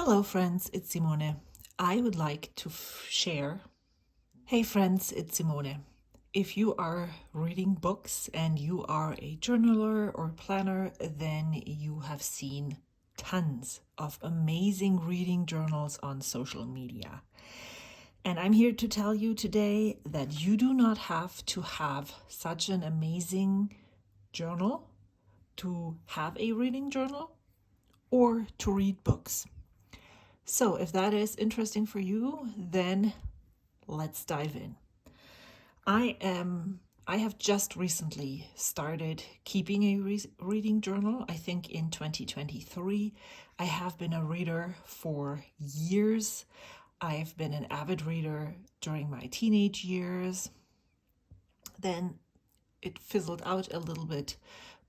Hello friends, it's Simone. I would like to share. Hey friends, it's Simone. If you are reading books and you are a journaler or planner, then you have seen tons of amazing reading journals on social media. And I'm here to tell you today that you do not have to have such an amazing journal to have a reading journal or to read books. So if that is interesting for you, then let's dive in. I have just recently started keeping a reading journal. I think in 2023. I have been a reader for years. I've been an avid reader during my teenage years. Then it fizzled out a little bit,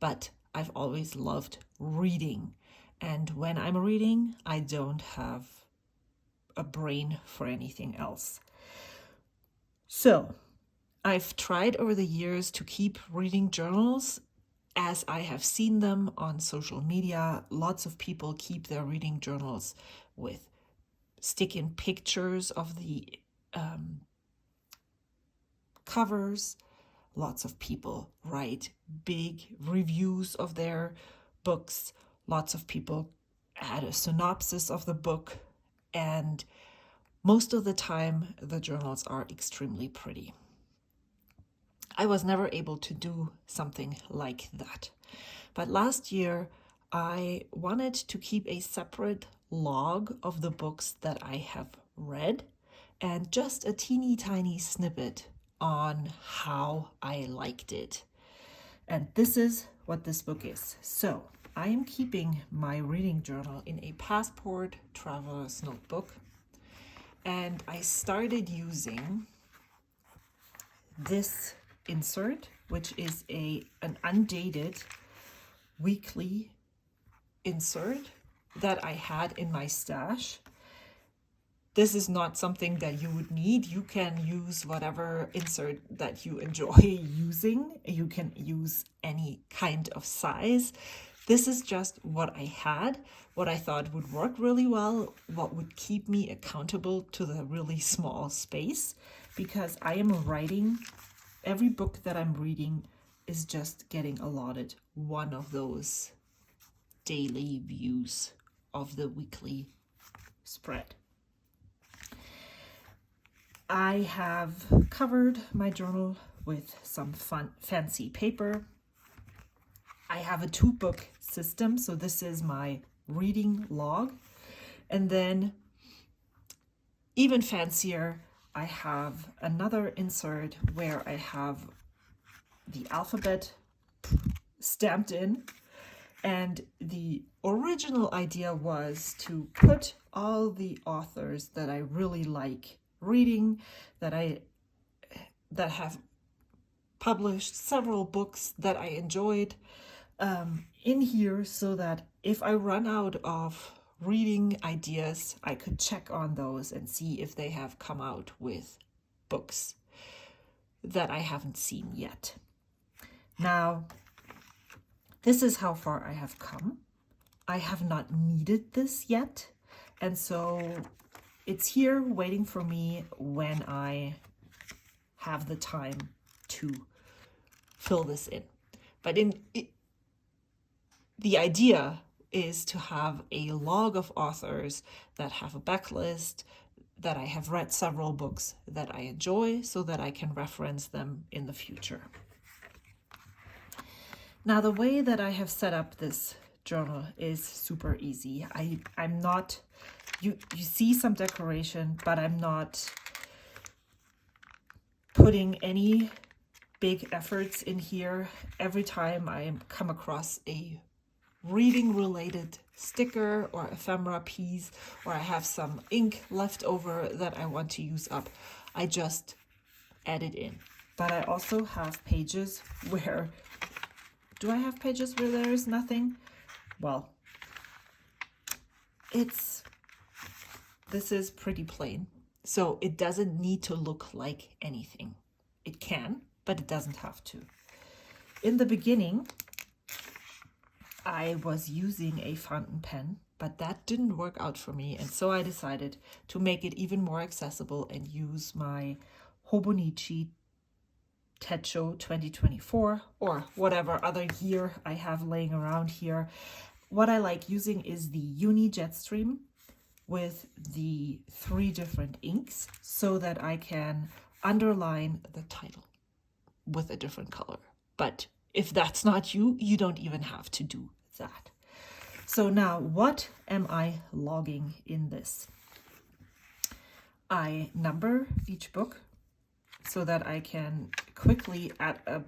but I've always loved reading. And when I'm reading, I don't have a brain for anything else. So I've tried over the years to keep reading journals as I have seen them on social media. Lots of people keep their reading journals with stick-in pictures of the covers. Lots of people write big reviews of their books. Lots of people add a synopsis of the book, and most of the time the journals are extremely pretty. I was never able to do something like that. But last year I wanted to keep a separate log of the books that I have read and just a teeny tiny snippet on how I liked it. And this is what this book is. So I am keeping my reading journal in a passport traveler's notebook. And I started using this insert, which is an undated weekly insert that I had in my stash. This is not something that you would need. You can use whatever insert that you enjoy using. You can use any kind of size. This is just what I had, what I thought would work really well, what would keep me accountable to the really small space, because I am writing, every book that I'm reading is just getting allotted one of those daily views of the weekly spread. I have covered my journal with some fancy paper. I have a 2-book system, so this is my reading log. And then, even fancier, I have another insert where I have the alphabet stamped in. And the original idea was to put all the authors that I really like reading, that have published several books that I enjoyed, in here, so that if I run out of reading ideas, I could check on those and see if they have come out with books that I haven't seen yet. Now, this is how far I have come. I have not needed this yet, and so it's here waiting for me when I have the time to fill this in. But the idea is to have a log of authors that have a backlist, that I have read several books that I enjoy, so that I can reference them in the future. Now, the way that I have set up this journal is super easy. I'm not, you see some decoration, but I'm not putting any big efforts in here. Every time I come across a reading related sticker or ephemera piece, or I have some ink left over that I want to use up, I just add it in. But I also have pages where, do I have pages where there is nothing? Well, this is pretty plain, so it doesn't need to look like anything. It can, but it doesn't have to. In the beginning, I was using a fountain pen but that didn't work out for me. And so I decided to make it even more accessible and use my Hobonichi Techo 2024 or whatever other year I have laying around here. What I like using is the Uni Jetstream with the 3 different inks so that I can underline the title with a different color. But if that's not you, you don't even have to do that. So now, what am I logging in this? I number each book so that I can quickly, at a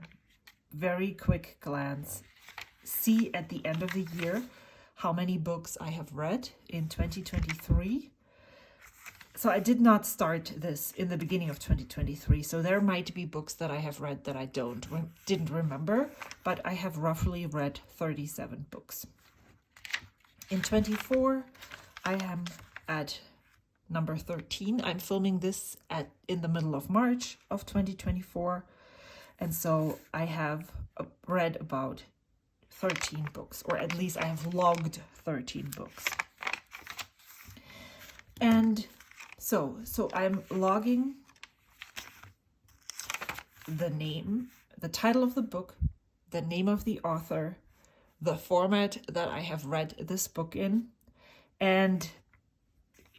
very quick glance, see at the end of the year how many books I have read in 2023. So I did not start this in the beginning of 2023. So there might be books that I have read that I didn't remember, but I have roughly read 37 books. In 24, I am at number 13. I'm filming this in the middle of March of 2024. And so I have read about 13 books, or at least I have logged 13 books. And so I'm logging the name, the title of the book, the name of the author, the format that I have read this book in, and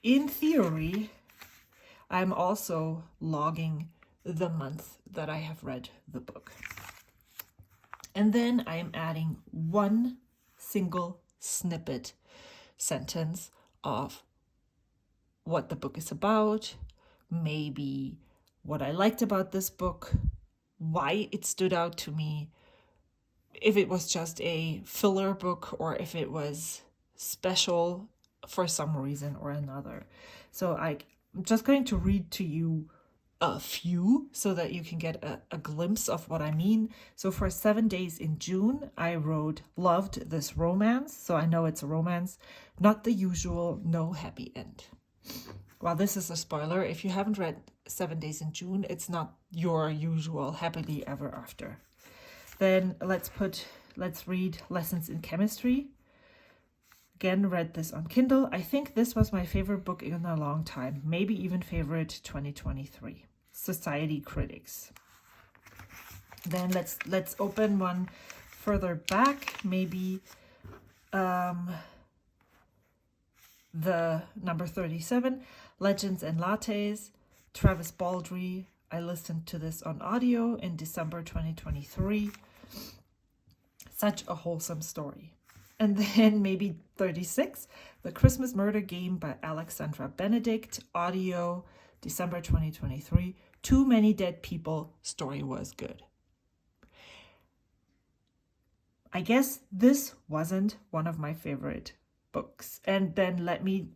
in theory, I'm also logging the month that I have read the book. And then I am adding one single snippet sentence of what the book is about, maybe what I liked about this book, why it stood out to me, if it was just a filler book or if it was special for some reason or another. So I'm just going to read to you a few so that you can get a glimpse of what I mean. So for 7 days in June, I wrote, loved this romance. So I know it's a romance, not the usual, no happy end. Well, this is a spoiler. If you haven't read 7 days in June, it's not your usual happily ever after. Then let's read Lessons in Chemistry. Again, read this on Kindle. I think this was my favorite book in a long time, maybe even favorite 2023. Society Critics. Then let's open one further back, maybe the number 37, Legends and Lattes, Travis Baldree. I listened to this on audio in December 2023. Such a wholesome story. And then maybe 36, The Christmas Murder Game by Alexandra Benedict, audio, December 2023. Too Many Dead People, story was good. I guess this wasn't one of my favorite books. And then let me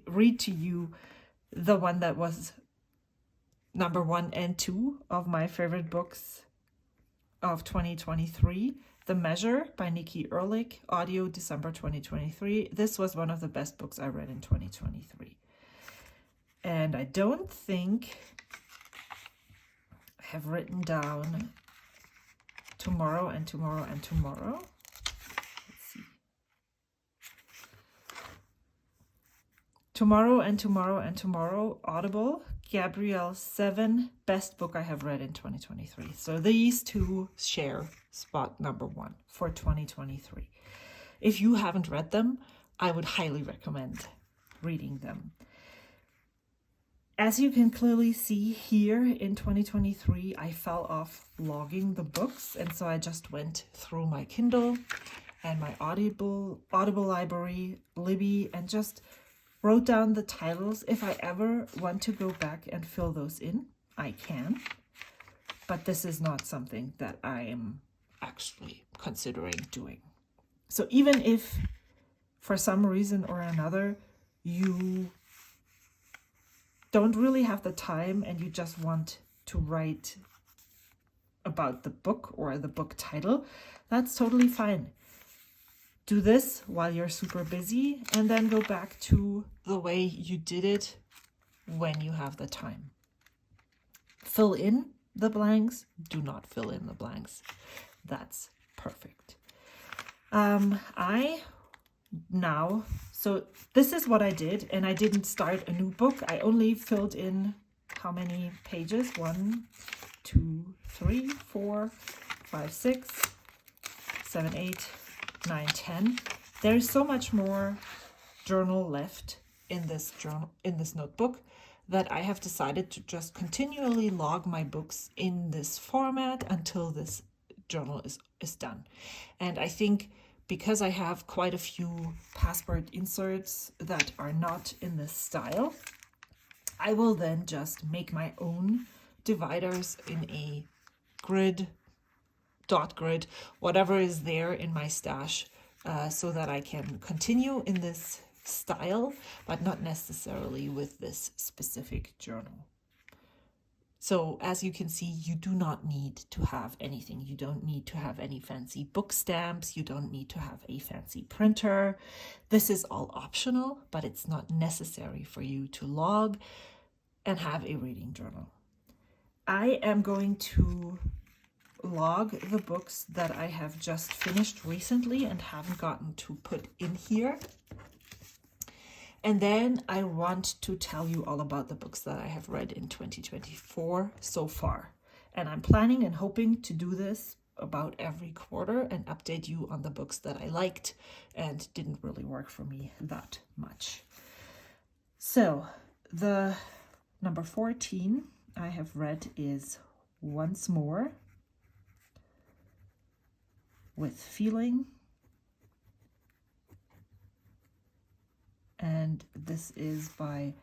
read to you the one that was number 1 and 2 of my favorite books of 2023. The Measure by Nikki Ehrlich, audio, December 2023. This was one of the best books I read in 2023. And I don't think I have written down tomorrow and tomorrow and tomorrow. Let's see. Tomorrow and tomorrow and tomorrow, Audible, Gabrielle 7, best book I have read in 2023. So these two share spot number 1 for 2023. If you haven't read them, I would highly recommend reading them. As you can clearly see here in 2023, I fell off logging the books. And so I just went through my Kindle and my Audible library, Libby, and just wrote down the titles. If I ever want to go back and fill those in, I can. But this is not something that I am actually considering doing. So even if for some reason or another you don't really have the time and you just want to write about the book or the book title, that's totally fine. Do this while you're super busy and then go back to the way you did it when you have the time. Fill in the blanks. Do not fill in the blanks. That's perfect. So this is what I did, and I didn't start a new book. I only filled in how many pages? 1, 2, 3, 4, 5, 6, 7, 8, 9, 10. There is so much more journal left in this notebook that I have decided to just continually log my books in this format until this journal is done. And I think because I have quite a few password inserts that are not in this style, I will then just make my own dividers in a grid, dot grid, whatever is there in my stash, so that I can continue in this style, but not necessarily with this specific journal. So as you can see, you do not need to have anything. You don't need to have any fancy book stamps. You don't need to have a fancy printer. This is all optional, but it's not necessary for you to log and have a reading journal. I am going to log the books that I have just finished recently and haven't gotten to put in here. And then I want to tell you all about the books that I have read in 2024 so far. And I'm planning and hoping to do this about every quarter and update you on the books that I liked and didn't really work for me that much. So the number 14 I have read is Once More with Feeling. And this is by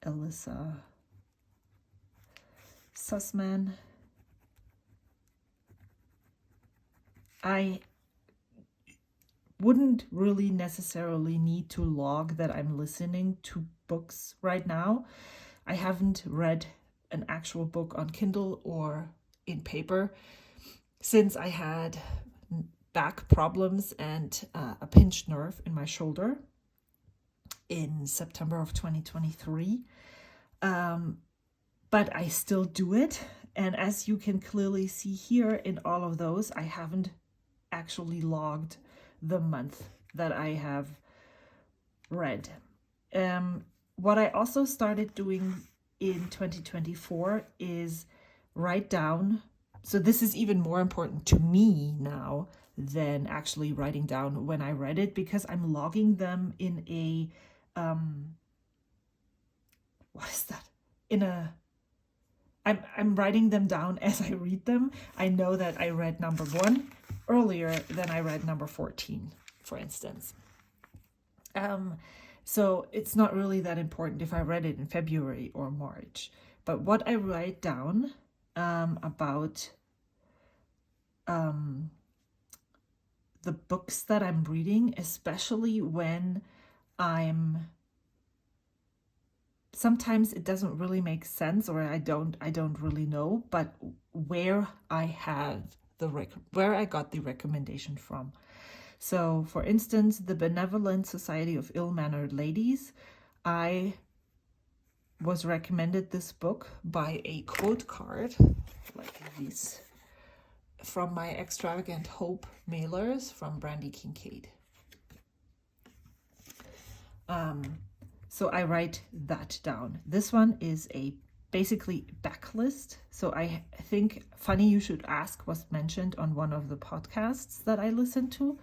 Alyssa Sussman. I wouldn't really necessarily need to log that I'm listening to books right now. I haven't read an actual book on Kindle or in paper since I had back problems and a pinched nerve in my shoulder in September of 2023. But I still do it. And as you can clearly see here in all of those, I haven't actually logged the month that I have read. What I also started doing in 2024 is write down. So this is even more important to me now than actually writing down when I read it, because I'm logging them in a what is that? I'm writing them down as I read them. I know that I read number 1 earlier than I read number 14, for instance. So it's not really that important if I read it in February or March. But what I write down about the books that I'm reading, especially when sometimes it doesn't really make sense, or I don't really know, but where I got the recommendation from. So for instance, The Benevolent Society of Ill-Mannered Ladies, I was recommended this book by a quote card like these from my Extravagant Hope mailers from Brandy Kincaid. So I write that down. This one is a basically backlist. So I think Funny You Should Ask was mentioned on one of the podcasts that I listened to.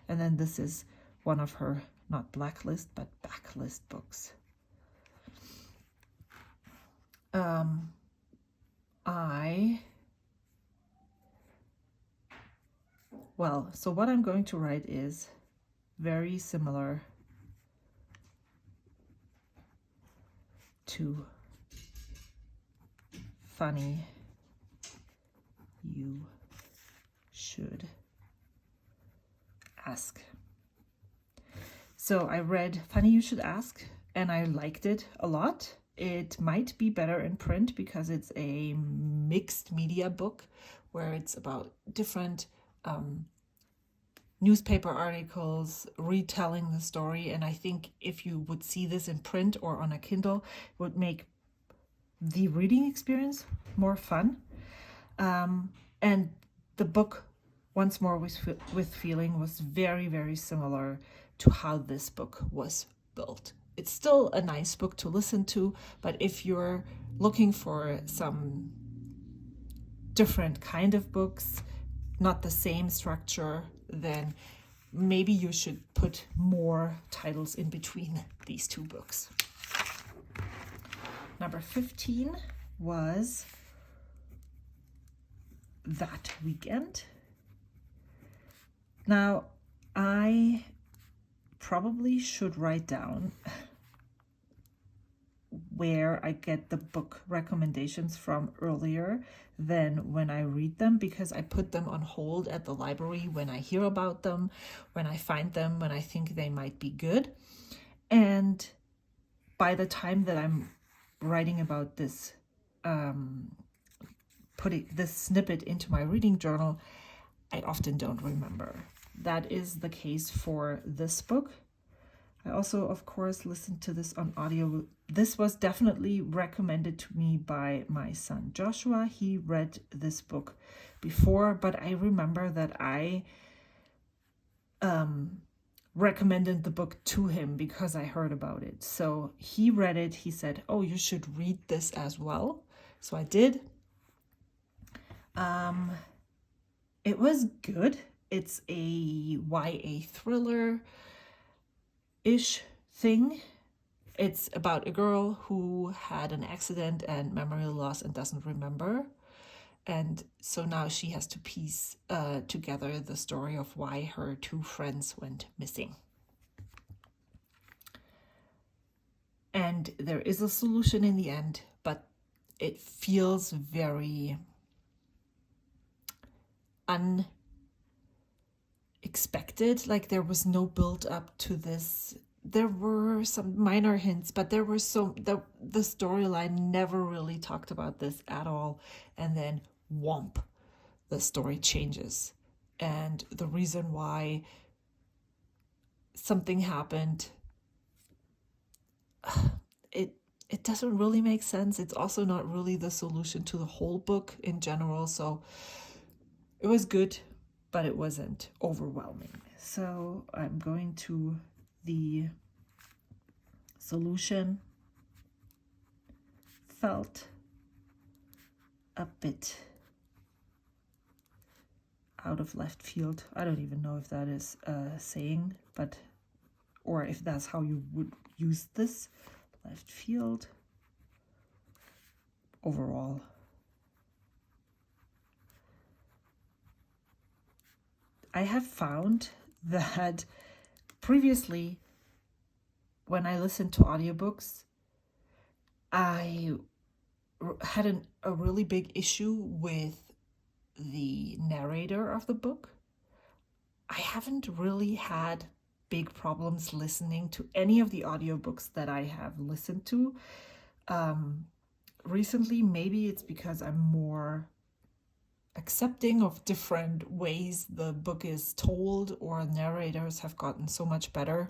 And then this is one of her, not blacklist, but backlist books. So what I'm going to write is very similar to Funny You Should Ask. So I read Funny You Should Ask and I liked it a lot. It might be better in print because it's a mixed media book where it's about different newspaper articles retelling the story. And I think if you would see this in print or on a Kindle, it would make the reading experience more fun. And the book Once More with Feeling was very, very similar to how this book was built. It's still a nice book to listen to, but if you're looking for some different kind of books, not the same structure, then maybe you should put more titles in between these two books. Number 15 was That Weekend. Now, I probably should write down where I get the book recommendations from earlier than when I read them, because I put them on hold at the library when I hear about them, when I find them, when I think they might be good. And by the time that I'm writing about this, putting this snippet into my reading journal, I often don't remember. That is the case for this book. I also, of course, listened to this on audio. This was definitely recommended to me by my son Joshua. He read this book before, but I remember that I recommended the book to him because I heard about it. So he read it. He said, "Oh, you should read this as well." So I did. It was good. It's a YA thriller-ish thing. It's about a girl who had an accident and memory loss and doesn't remember. And so now she has to piece together the story of why her two friends went missing. And there is a solution in the end, but it feels very unexpected. Like there was no build up to this. There were some minor hints, but there were the storyline never really talked about this at all. And then whomp, the story changes. And the reason why something happened, it doesn't really make sense. It's also not really the solution to the whole book in general. So it was good, but it wasn't overwhelming. So I'm going to the solution. Felt a bit out of left field. I don't even know if that is a saying, but or if that's how you would use this. Left field overall. I have found that previously, when I listened to audiobooks, I had a really big issue with the narrator of the book. I haven't really had big problems listening to any of the audiobooks that I have listened to. Recently, maybe it's because I'm more accepting of different ways the book is told, or narrators have gotten so much better.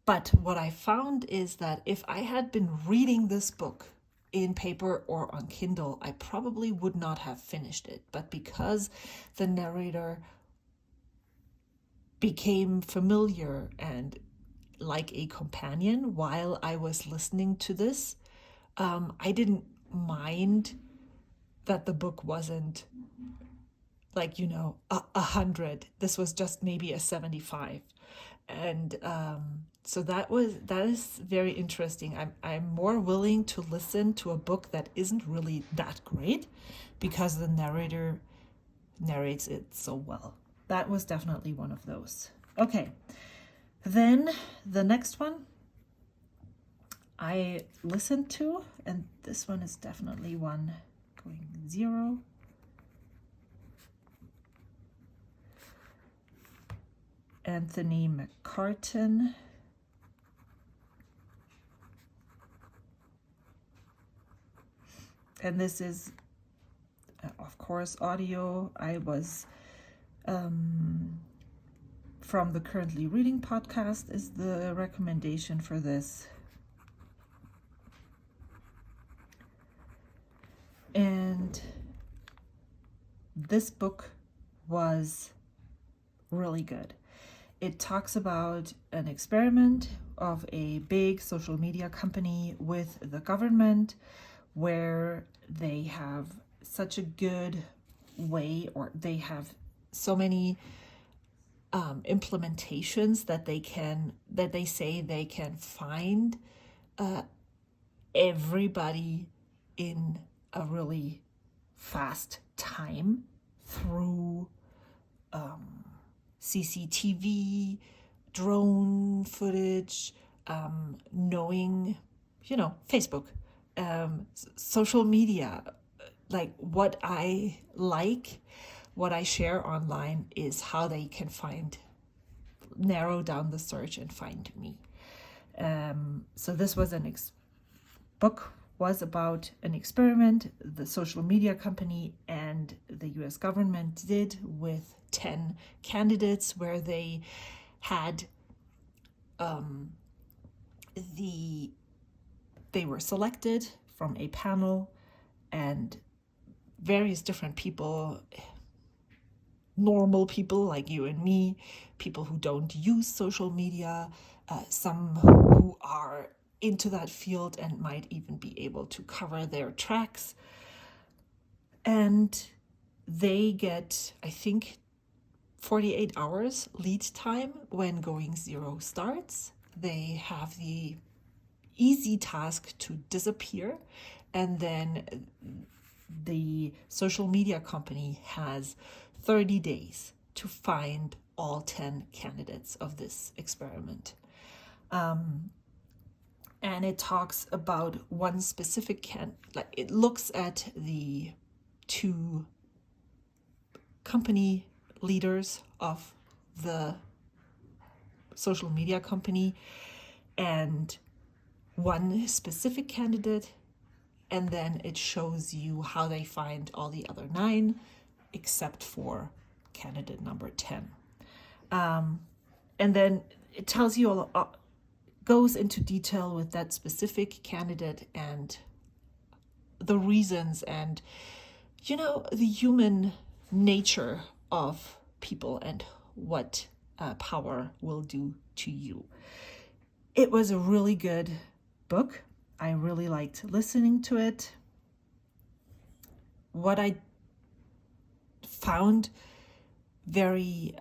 But what I found is that if I had been reading this book in paper or on Kindle, I probably would not have finished it. But because the narrator became familiar and like a companion while I was listening to this, I didn't mind that the book wasn't like, 100. This was just maybe a 75. And so that is very interesting. I'm more willing to listen to a book that isn't really that great because the narrator narrates it so well. That was definitely one of those. Okay, then the next one I listened to, and this one is definitely one going 0. Anthony McCartan. And this is, of course, audio. I was from the Currently Reading podcast is the recommendation for this. And this book was really good. It talks about an experiment of a big social media company with the government, where they have such a good way, or they have so many implementations that they say they can find everybody in a really fast time through CCTV, drone footage, knowing, Facebook, social media. Like what I share online is how they can narrow down the search and find me. So this was book was about an experiment the social media company and the US government did with 10 candidates, where they had they were selected from a panel, and various different people, normal people like you and me, people who don't use social media, some who are into that field and might even be able to cover their tracks. And they get, I think, 48 hours lead time when Going Zero starts. They have the easy task to disappear, and then the social media company has 30 days to find all 10 candidates of this experiment. And it talks about one specific it looks at the two company leaders of the social media company and one specific candidate, and then it shows you how they find all the other 9 except for candidate number 10. And then it tells you goes into detail with that specific candidate and the reasons and, the human nature of people and what power will do to you. It was a really good book. I really liked listening to it. What I found very,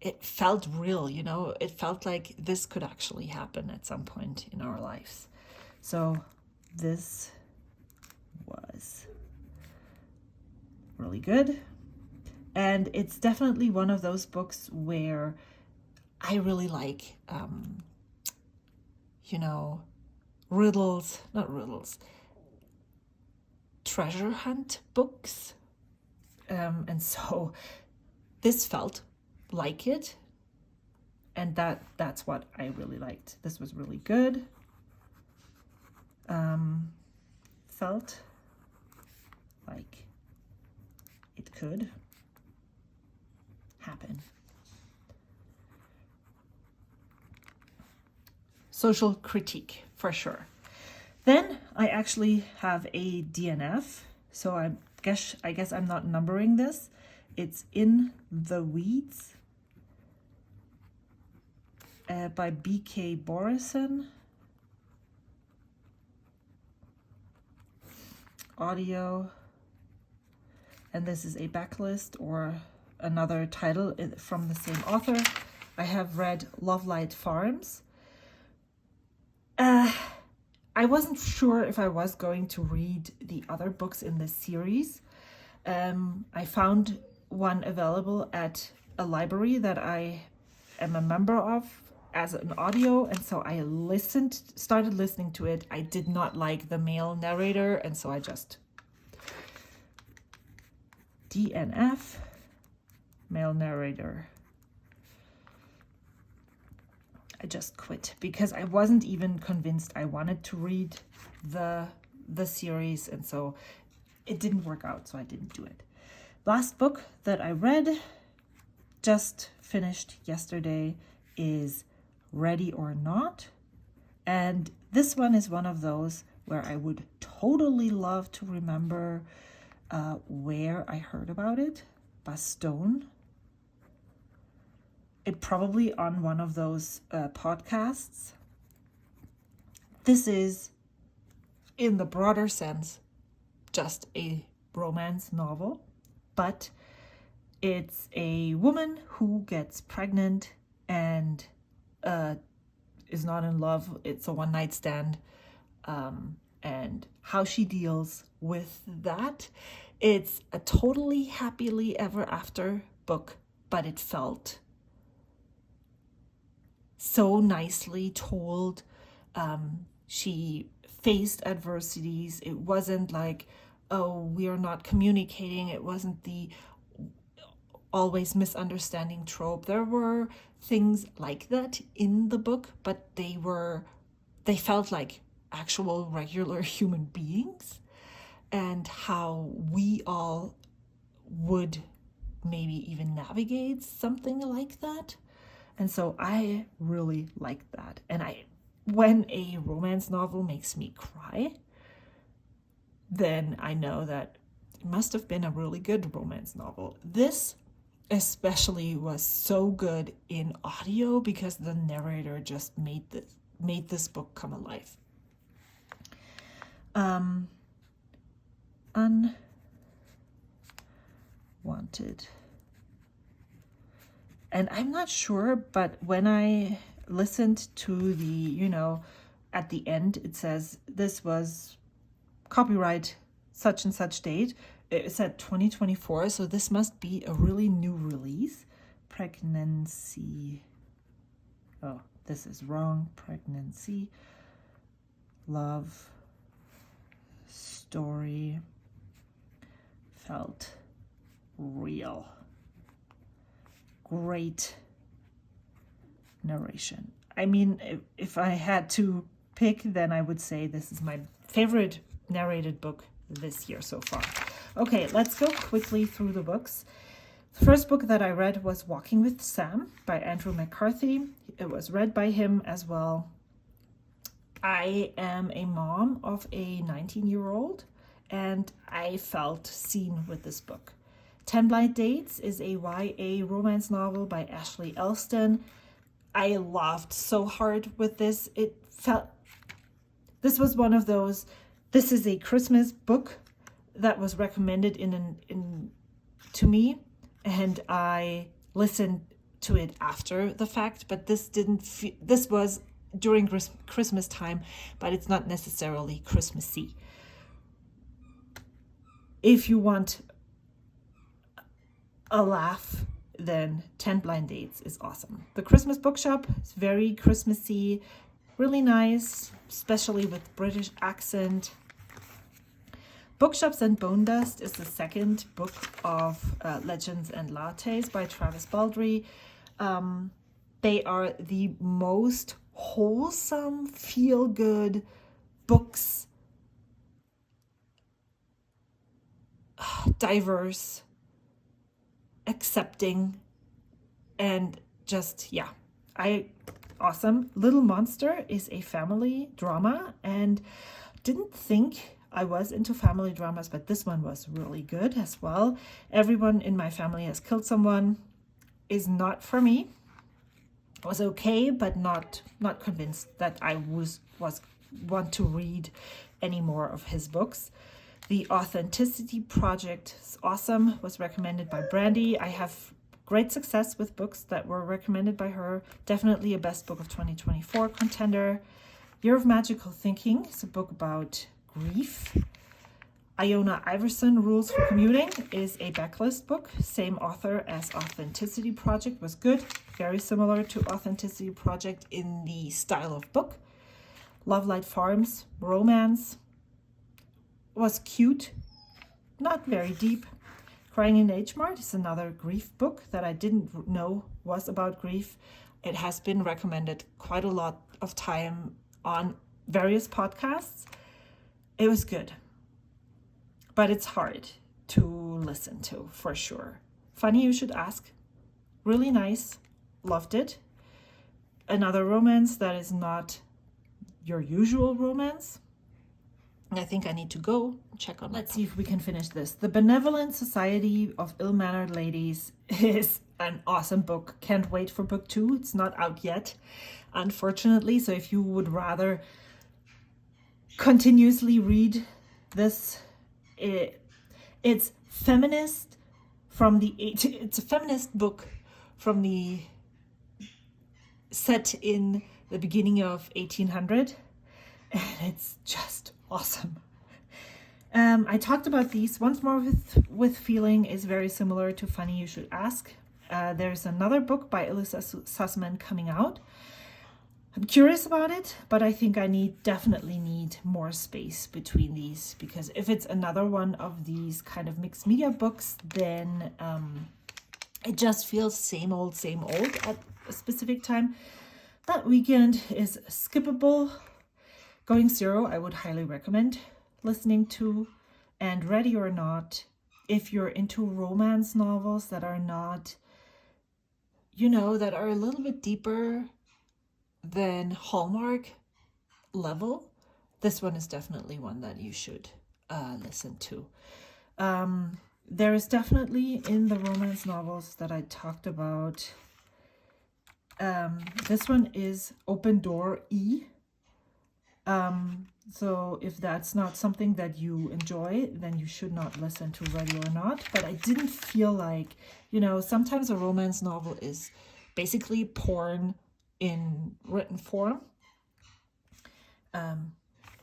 it felt real, it felt like this could actually happen at some point in our lives. So this was really good. And it's definitely one of those books where I really like, treasure hunt books. And so this felt like it, and that's what I really liked. This was really good. Felt like it could happen. Social critique, for sure. Then I actually have a DNF, so I guess I'm not numbering this. It's In the Weeds by B.K. Borison. Audio. And this is a backlist or another title from the same author. I have read Love Light Farms. I wasn't sure if I was going to read the other books in this series. I found one available at a library that I am a member of as an audio, and so I started listening to it. I did not like the male narrator, and so I just DNF, male narrator. I just quit because I wasn't even convinced I wanted to read the series, and so it didn't work out, so I didn't do it. Last book that I read, just finished yesterday, is Ready or Not. And this one is one of those where I would totally love to remember where I heard about it. Bastone. It probably on one of those podcasts. This is, in the broader sense, just a romance novel, but it's a woman who gets pregnant and is not in love. It's a one-night stand, and how she deals with that. It's a totally happily ever after book, but it felt so nicely told. She faced adversities. It wasn't like, oh, we are not communicating. It wasn't the always misunderstanding trope. There were things like that in the book, but they felt like actual regular human beings, and how we all would maybe even navigate something like that. And so I really liked that. And when a romance novel makes me cry, then I know that it must have been a really good romance novel. This especially was so good in audio because the narrator just made this book come alive. Unwanted. And I'm not sure, but when I listened to the, at the end, it says this was copyright such and such date. It said 2024, so this must be a really new release. Pregnancy. Oh, this is wrong. Pregnancy. Love. Story. Felt real. Great narration. I mean, if I had to pick, then I would say this is my favorite narrated book this year so far. Okay, let's go quickly through the books. The first book that I read was Walking with Sam by Andrew McCarthy. It was read by him as well. I am a mom of a 19-year-old, and I felt seen with this book. 10 Blind Dates is a YA romance novel by Ashley Elston. I laughed so hard with this. This was one of those, this is a Christmas book that was recommended to me, and I listened to it after the fact, but this was during Christmas time, but it's not necessarily Christmassy. If you want a laugh, then 10 Blind Dates is awesome. The Christmas Bookshop is very Christmassy, really nice, especially with British accent. Bookshops and Bone Dust is the second book of Legends and Lattes by Travis Baldree. They are the most wholesome, feel-good books, diverse, accepting, and just, awesome. Little Monster is a family drama, and didn't think I was into family dramas, but this one was really good as well. Everyone in my family has killed someone is not for me. It was okay, but not convinced that I want to read any more of his books. The Authenticity Project is awesome, was recommended by Brandy. I have great success with books that were recommended by her. Definitely a best book of 2024 contender. Year of Magical Thinking is a book about grief. Iona Iverson, Rules for Commuting, is a backlist book. Same author as Authenticity Project, was good. Very similar to Authenticity Project in the style of book. Love Light Farms, romance, was cute, not very deep. Crying in H Mart is another grief book that I didn't know was about grief. It has been recommended quite a lot of time on various podcasts. It was good, but it's hard to listen to for sure. Funny You Should Ask, really nice, loved it. Another romance that is not your usual romance. I think I need to go check on. Let's see if we can finish this. The Benevolent Society of Ill-Mannered Ladies is an awesome book. Can't wait for book 2. It's not out yet, unfortunately. So if you would rather continuously read this, it's feminist from the it's a feminist book from the set in the beginning of 1800, and it's just awesome. I talked about these. Once More with Feeling is very similar to Funny You Should Ask. There's another book by Elisa Sussman coming out. I'm curious about it, but I think I definitely need more space between these, because if it's another one of these kind of mixed media books, then it just feels same old at a specific time. That Weekend is skippable. Going Zero, I would highly recommend listening to. And Ready or Not, if you're into romance novels that are not, that are a little bit deeper than Hallmark level, this one is definitely one that you should listen to. There is definitely, in the romance novels that I talked about, this one is Open Door E. So if that's not something that you enjoy, then you should not listen to Ready or Not. But I didn't feel like, sometimes a romance novel is basically porn in written form,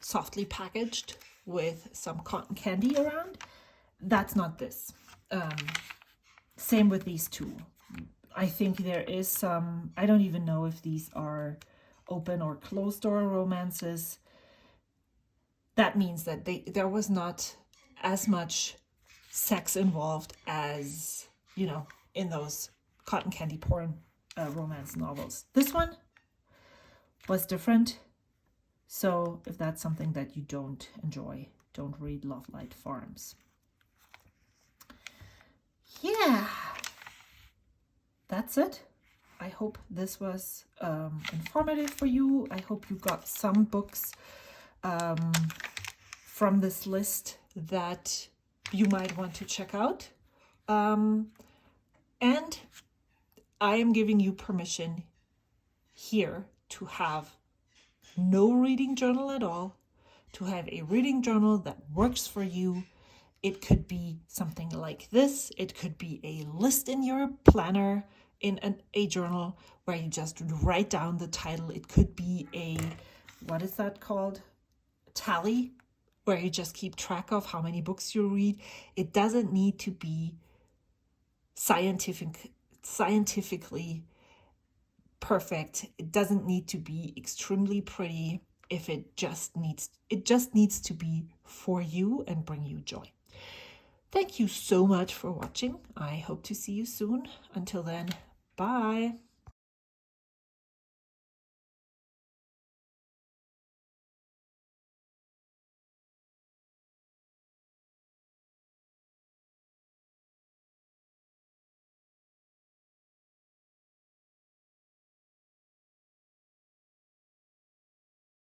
softly packaged with some cotton candy around. That's not this. Same with these two. I think there is some, I don't even know if these are open or closed door romances. That means that there was not as much sex involved as, in those cotton candy porn romance novels. This one was different. So if that's something that you don't enjoy, don't read Love Light Farms. Yeah, that's it. I hope this was informative for you. I hope you got some books from this list that you might want to check out. And I am giving you permission here to have no reading journal at all, to have a reading journal that works for you. It could be something like this. It could be a list in your planner, in a journal where you just write down the title. It could be a, what is that called? Tally, where you just keep track of how many books you read. It doesn't need to be scientifically perfect. It doesn't need to be extremely pretty. If it just needs to be for you and bring you joy. Thank you so much for watching. I hope to see you soon. Until then, bye.